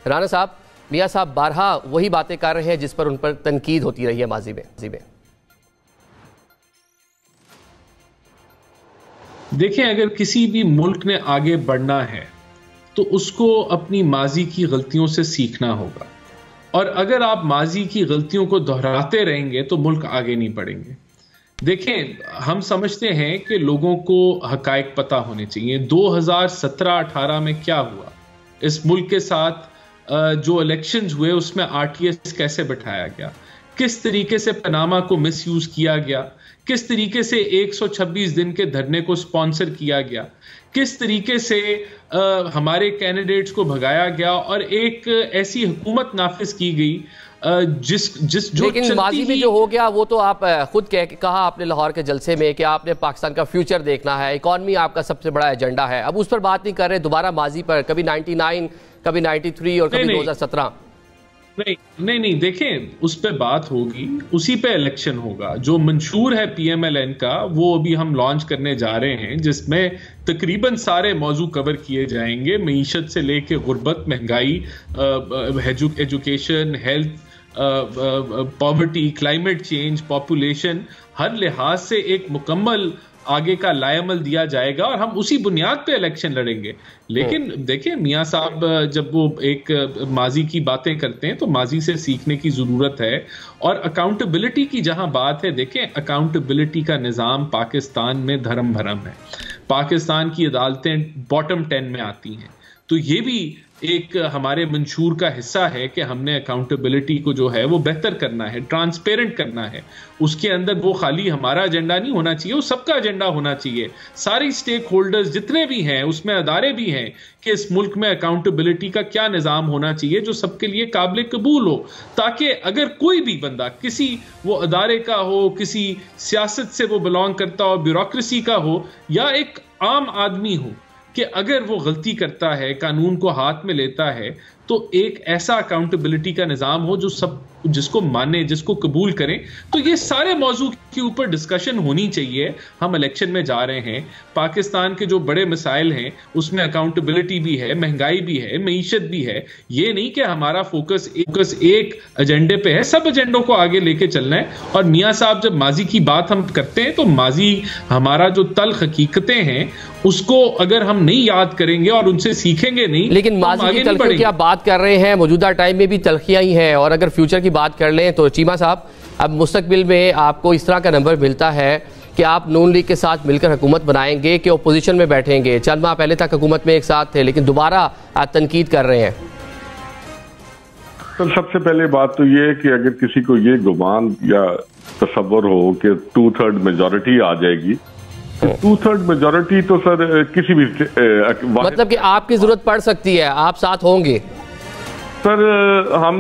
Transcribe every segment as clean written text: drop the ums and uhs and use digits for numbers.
رانا صاحب، میاں صاحب بارہا وہی باتیں کر رہے ہیں جس پر ان پر تنقید ہوتی رہی ہے ماضی میں. دیکھیں، اگر کسی بھی ملک نے آگے بڑھنا ہے تو اس کو اپنی ماضی کی غلطیوں سے سیکھنا ہوگا، اور اگر آپ ماضی کی غلطیوں کو دہراتے رہیں گے تو ملک آگے نہیں بڑھیں گے. دیکھیں، ہم سمجھتے ہیں کہ لوگوں کو حقائق پتہ ہونے چاہیے. 2017-18 میں کیا ہوا اس ملک کے ساتھ؟ جو الیکشنز ہوئے اس میں RTS کیسے بٹھایا گیا، کس طریقے سے پاناما کو مس یوز کیا گیا، کس طریقے سے 126 دن کے دھرنے کو سپانسر کیا گیا، کس طریقے سے ہمارے کینڈیڈیٹس کو بھگایا گیا اور ایک ایسی حکومت نافذ کی گئی لیکن ماضی میں جو ہو گیا وہ تو آپ خود کہا آپ نے لاہور کے جلسے میں کہ آپ نے پاکستان کا فیوچر دیکھنا ہے، اکانومی آپ کا سب سے بڑا ایجنڈا ہے. اب اس پر بات نہیں کر رہے، دوبارہ ماضی پر، کبھی 99، کبھی 93 اور کبھی 2017. نہیں، دیکھیں، اس پہ بات ہوگی، اسی پہ الیکشن ہوگا. جو منشور ہے PMLN کا وہ ابھی ہم لانچ کرنے جا رہے ہیں، جس میں تقریباً سارے موضوع کور کیے جائیں گے، معیشت سے لے کے غربت، مہنگائی، education, health, poverty, climate change, population, ہر لحاظ سے ایک مکمل آگے کا لائے عمل دیا جائے گا اور ہم اسی بنیاد پہ الیکشن لڑیں گے. لیکن دیکھیں میاں صاحب، جب وہ ایک ماضی کی باتیں کرتے ہیں تو ماضی سے سیکھنے کی ضرورت ہے. اور اکاؤنٹیبلٹی کی جہاں بات ہے، دیکھیں اکاؤنٹیبلٹی کا نظام پاکستان میں دھرم بھرم ہے. پاکستان کی عدالتیں باٹم 10 میں آتی ہیں، تو یہ بھی ایک ہمارے منشور کا حصہ ہے کہ ہم نے اکاؤنٹیبلٹی کو جو ہے وہ بہتر کرنا ہے، ٹرانسپیرنٹ کرنا ہے. اس کے اندر وہ خالی ہمارا ایجنڈا نہیں ہونا چاہیے، وہ سب کا ایجنڈا ہونا چاہیے. ساری سٹیک ہولڈرز جتنے بھی ہیں، اس میں ادارے بھی ہیں، کہ اس ملک میں اکاؤنٹیبلٹی کا کیا نظام ہونا چاہیے جو سب کے لیے قابل قبول ہو، تاکہ اگر کوئی بھی بندہ کسی وہ ادارے کا ہو، کسی سیاست سے وہ بلانگ کرتا ہو، بیوروکریسی کا ہو، یا ایک عام آدمی ہو، کہ اگر وہ غلطی کرتا ہے، قانون کو ہاتھ میں لیتا ہے، تو ایک ایسا اکاؤنٹیبلٹی کا نظام ہو جو سب جس کو مانے، جس کو قبول کریں. تو یہ سارے موضوع کے اوپر ڈسکشن ہونی چاہیے. ہم الیکشن میں جا رہے ہیں، پاکستان کے جو بڑے مسائل ہیں اس میں اکاؤنٹیبلٹی بھی ہے، مہنگائی بھی ہے، معیشت بھی ہے. یہ نہیں کہ ہمارا فوکس ایک ایجنڈے پہ ہے، سب ایجنڈوں کو آگے لے کے چلنا ہے. اور میاں صاحب، جب ماضی کی بات ہم کرتے ہیں تو ماضی ہمارا جو تلخ حقیقتیں ہیں اس کو اگر ہم نہیں یاد کریں گے اور ان سے سیکھیں گے نہیں، لیکن ماضی کی تلخیوں کی آپ بات کر رہے ہیں، موجودہ ٹائم میں بھی تلخیاں ہی ہیں. اور اگر فیوچر کی بات کر لیں تو چیمہ صاحب، اب مستقبل میں آپ کو اس طرح کا نمبر ملتا ہے کہ آپ نون لیگ کے ساتھ مل کر حکومت بنائیں گے کہ اپوزیشن میں بیٹھیں گے؟ چند ماہ پہلے تک حکومت میں ایک ساتھ تھے لیکن دوبارہ تنقید کر رہے ہیں. سب سے پہلے بات تو یہ ہے کہ اگر کسی کو یہ گمان یا تصور ہو کہ 2/3 میجورٹی آ جائے گی، 2/3 میجورٹی تو سر کسی بھی مطلب کہ آپ کی ضرورت پڑ سکتی ہے، آپ ساتھ ہوں گے؟ سر ہم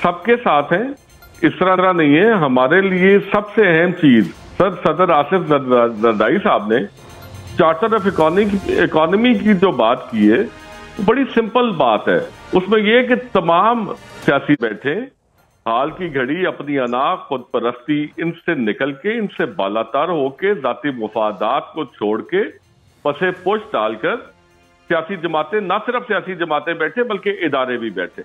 سب کے ساتھ ہیں، اس طرح نہیں ہے. ہمارے لیے سب سے اہم چیز سر صدر آصف زرداری صاحب نے چارٹر آف اکانومی کی جو بات کی ہے، بڑی سمپل بات ہے. اس میں یہ کہ تمام سیاسی بیٹھے حال کی گھڑی اپنی انا، خود پرستی، ان سے نکل کے، ان سے بالاتر ہو کے، ذاتی مفادات کو چھوڑ کے پسے پوچھ ڈال کر سیاسی جماعتیں، نہ صرف سیاسی جماعتیں بیٹھے بلکہ ادارے بھی بیٹھے،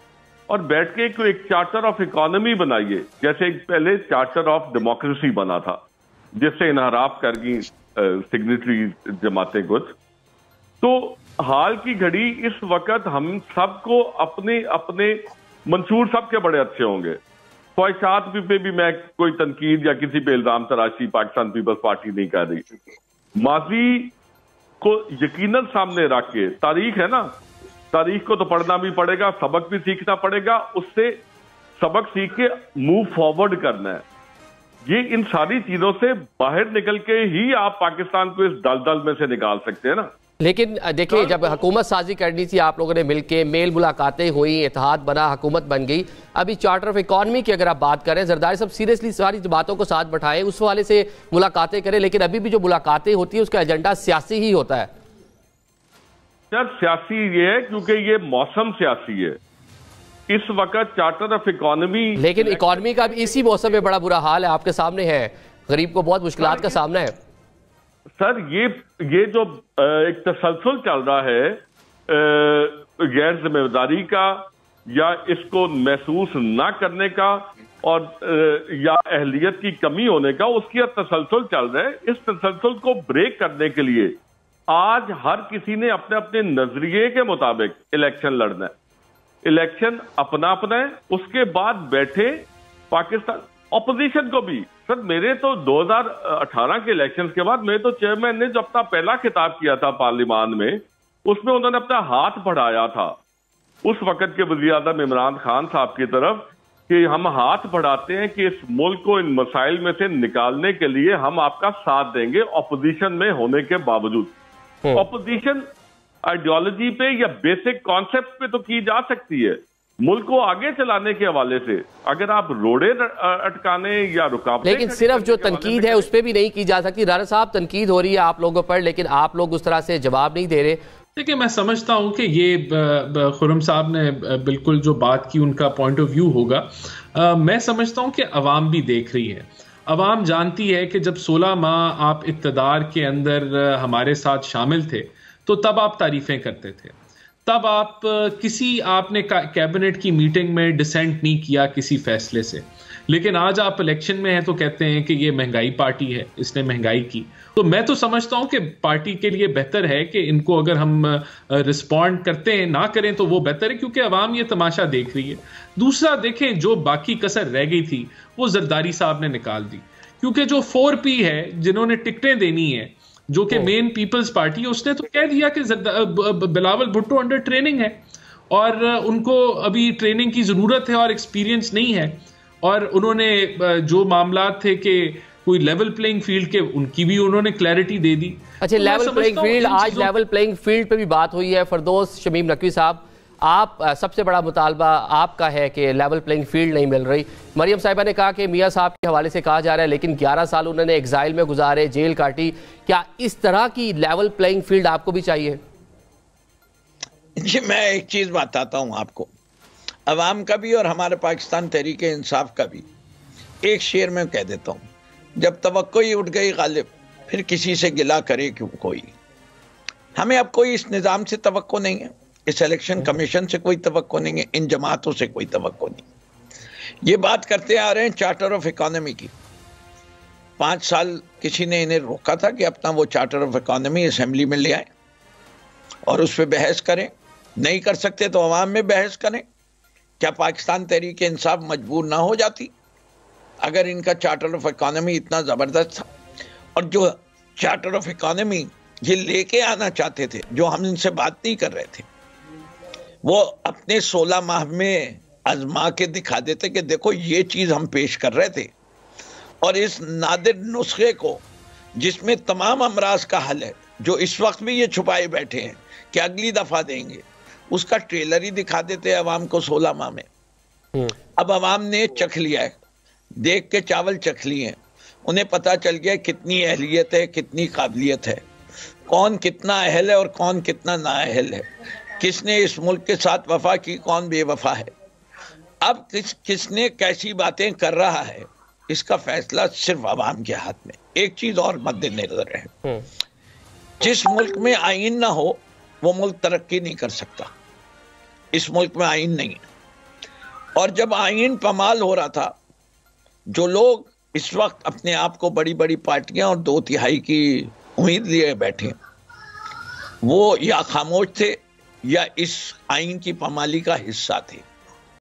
اور بیٹھ کے ایک چارٹر آف اکانومی بنائیے، جیسے ایک پہلے چارٹر آف ڈیموکریسی بنا تھا جس سے انحراف کر گئی سگنیٹری جماعتیں کچھ. تو حال کی گھڑی اس وقت ہم سب کو اپنے اپنے منشور سب کے بڑے اچھے ہوں گے. خواہشات پہ بھی میں کوئی تنقید یا کسی پہ الزام تراشی پاکستان پیپلز پارٹی نہیں کر رہی. ماضی کو یقیناً سامنے رکھ کے، تاریخ ہے نا، تاریخ کو تو پڑھنا بھی پڑے گا، سبق بھی سیکھنا پڑے گا، اس سے سبق سیکھ کے موو فارورڈ کرنا ہے. یہ ان ساری چیزوں سے باہر نکل کے ہی آپ پاکستان کو اس دلدل میں سے نکال سکتے ہیں نا. لیکن دیکھیں، جب حکومت سازی کرنی تھی آپ لوگوں نے مل کے، میل ملاقاتیں ہوئی، اتحاد بنا، حکومت بن گئی. ابھی چارٹر آف اکانومی کی اگر آپ بات کریں، زرداری صاحب سیریسلی ساری باتوں کو ساتھ بٹھائیں، اس حوالے سے ملاقاتیں کریں، لیکن ابھی بھی جو ملاقاتیں ہوتی ہیں اس کا ایجنڈا سیاسی ہی ہوتا ہے. سر سیاسی یہ ہے کیونکہ یہ موسم سیاسی ہے اس وقت. چارٹر آف اکانومی، لیکن اکانومی کا بھی اسی موسم میں بڑا برا حال ہے، آپ کے سامنے ہے، غریب کو بہت مشکلات کا سامنا ہے. سر یہ جو ایک تسلسل چل رہا ہے غیر ذمہ داری کا، یا اس کو محسوس نہ کرنے کا اور یا اہلیت کی کمی ہونے کا، اس کی تسلسل چل رہا ہے. اس تسلسل کو بریک کرنے کے لیے آج ہر کسی نے اپنے اپنے نظریے کے مطابق الیکشن لڑنا ہے. الیکشن اپنا ہے، اس کے بعد بیٹھے پاکستان اپوزیشن کو بھی. سر میرے تو 2018 کے الیکشن کے بعد میرے تو چیئرمین نے جو اپنا پہلا خطاب کیا تھا پارلیمان میں، اس میں انہوں نے اپنا ہاتھ بڑھایا تھا اس وقت کے وزیر اعظم عمران خان صاحب کی طرف کہ ہم ہاتھ بڑھاتے ہیں کہ اس ملک کو ان مسائل میں سے نکالنے کے لیے ہم آپ کا ساتھ دیں گے اپوزیشن میں ہونے کے باوجود. اپوزیشن آئیڈیالوجی پہ یا بیسک کانسیپٹ پہ تو کی جا سکتی ہے، ملک کو آگے چلانے کے حوالے سے اگر آپ روڑے اٹکانے یا رکاوٹیں، لیکن صرف جو تنقید ہے اس پہ بھی نہیں کی جا سکتی. رانا صاحب تنقید ہو رہی ہے آپ لوگوں پر، لیکن آپ لوگ اس طرح سے جواب نہیں دے رہے. دیکھیں میں سمجھتا ہوں کہ یہ خرم صاحب نے بالکل جو بات کی ان کا پوائنٹ آف ویو ہوگا. میں سمجھتا ہوں کہ عوام بھی دیکھ رہی ہے، عوام جانتی ہے کہ جب 16 ماہ آپ اقتدار کے اندر ہمارے ساتھ شامل تھے تو تب آپ تعریفیں کرتے تھے، تب آپ نے کیبنٹ کی میٹنگ میں ڈسینٹ نہیں کیا کسی فیصلے سے. لیکن آج آپ الیکشن میں ہیں تو کہتے ہیں کہ یہ مہنگائی پارٹی ہے، اس نے مہنگائی کی. تو میں تو سمجھتا ہوں کہ پارٹی کے لیے بہتر ہے کہ ان کو اگر ہم رسپونڈ کرتے ہیں نہ کریں تو وہ بہتر ہے، کیونکہ عوام یہ تماشا دیکھ رہی ہے. دوسرا دیکھیں جو باقی کسر رہ گئی تھی وہ زرداری صاحب نے نکال دی، کیونکہ جو 4P ہے جنہوں نے ٹکٹیں دینی ہے جو کہ مین پیپلز پارٹی ہے، اس نے تو کہہ دیا کہ بلاول بھٹو انڈر ٹریننگ ہے اور ان کو ابھی ٹریننگ کی ضرورت ہے اور ایکسپیرینس نہیں ہے. اور انہوں نے جو معاملات تھے کہ کوئی لیول پلینگ فیلڈ کے، ان کی بھی انہوں نے کلیئرٹی دے دی. اچھا لیول پلینگ فیلڈ، آج لیول پلینگ فیلڈ پہ بھی بات ہوئی ہے. فردوس شمیم نقوی صاحب، آپ سب سے بڑا مطالبہ آپ کا ہے کہ لیول پلینگ فیلڈ نہیں مل رہی. مریم صاحبہ نے کہا کہ میاں صاحب کے حوالے سے کہا جا رہا ہے لیکن 11 سال انہوں نے ایگزائل میں گزارے، جیل کاٹی. کیا اس طرح کی لیول پلینگ فیلڈ آپ کو بھی چاہیے؟ جی میں ایک چیز بتاتا ہوں آپ کو، عوام کا بھی اور ہمارے پاکستان تحریک انصاف کا بھی. ایک شعر میں کہہ دیتا ہوں، جب توقع ہی اٹھ گئی غالب پھر کسی سے گلہ کرے کیوں کوئی. ہمیں اب کوئی اس نظام سے توقع نہیں ہے، اس الیکشن کمیشن سے کوئی توقع نہیں ہے، ان جماعتوں سے کوئی توقع نہیں. یہ بات کرتے آ رہے ہیں چارٹر آف اکانومی کی. 5 سال کسی نے انہیں روکا تھا کہ اپنا وہ چارٹر آف اکانومی اسمبلی میں لے آئیں اور اس پہ بحث کریں. نہیں کر سکتے تو عوام میں بحث کریں. کیا پاکستان تحریک انصاف مجبور نہ ہو جاتی اگر ان کا چارٹر آف اکانومی اتنا زبردست تھا؟ اور جو چارٹر آف اکانومی یہ لے کے آنا چاہتے تھے، جو ہم ان سے بات نہیں کر رہے تھے، وہ اپنے 16 ماہ میں آزما کے دکھا دیتے کہ دیکھو یہ چیز ہم پیش کر رہے تھے. اور اس نادر نسخے کو جس میں تمام امراض کا حل ہے، جو اس وقت بھی یہ چھپائے بیٹھے ہیں کہ اگلی دفعہ دیں گے، اس کا ٹریلر ہی دکھا دیتے عوام کو 16 ماہ میں. اب عوام نے چکھ لیا ہے، دیکھ کے چاول چکھ لیے ہیں. انہیں پتا چل گیا کتنی اہلیت ہے، کتنی قابلیت ہے، کون کتنا اہل ہے اور کون کتنا نااہل ہے، کس نے اس ملک کے ساتھ وفا کی، کون بے وفا ہے. اب کس نے کیسی باتیں کر رہا ہے، اس کا فیصلہ صرف عوام کے ہاتھ میں. ایک چیز اور مد نظر ہے، جس ملک میں آئین نہ ہو وہ ملک ترقی نہیں کر سکتا. اس ملک میں آئین نہیں ہے. اور جب آئین پامال ہو رہا تھا، جو لوگ اس وقت اپنے آپ کو بڑی بڑی پارٹیاں اور 2/3 کی امید لیے بیٹھے، وہ یا خاموش تھے یا اس آئین کی پامالی کا حصہ تھے.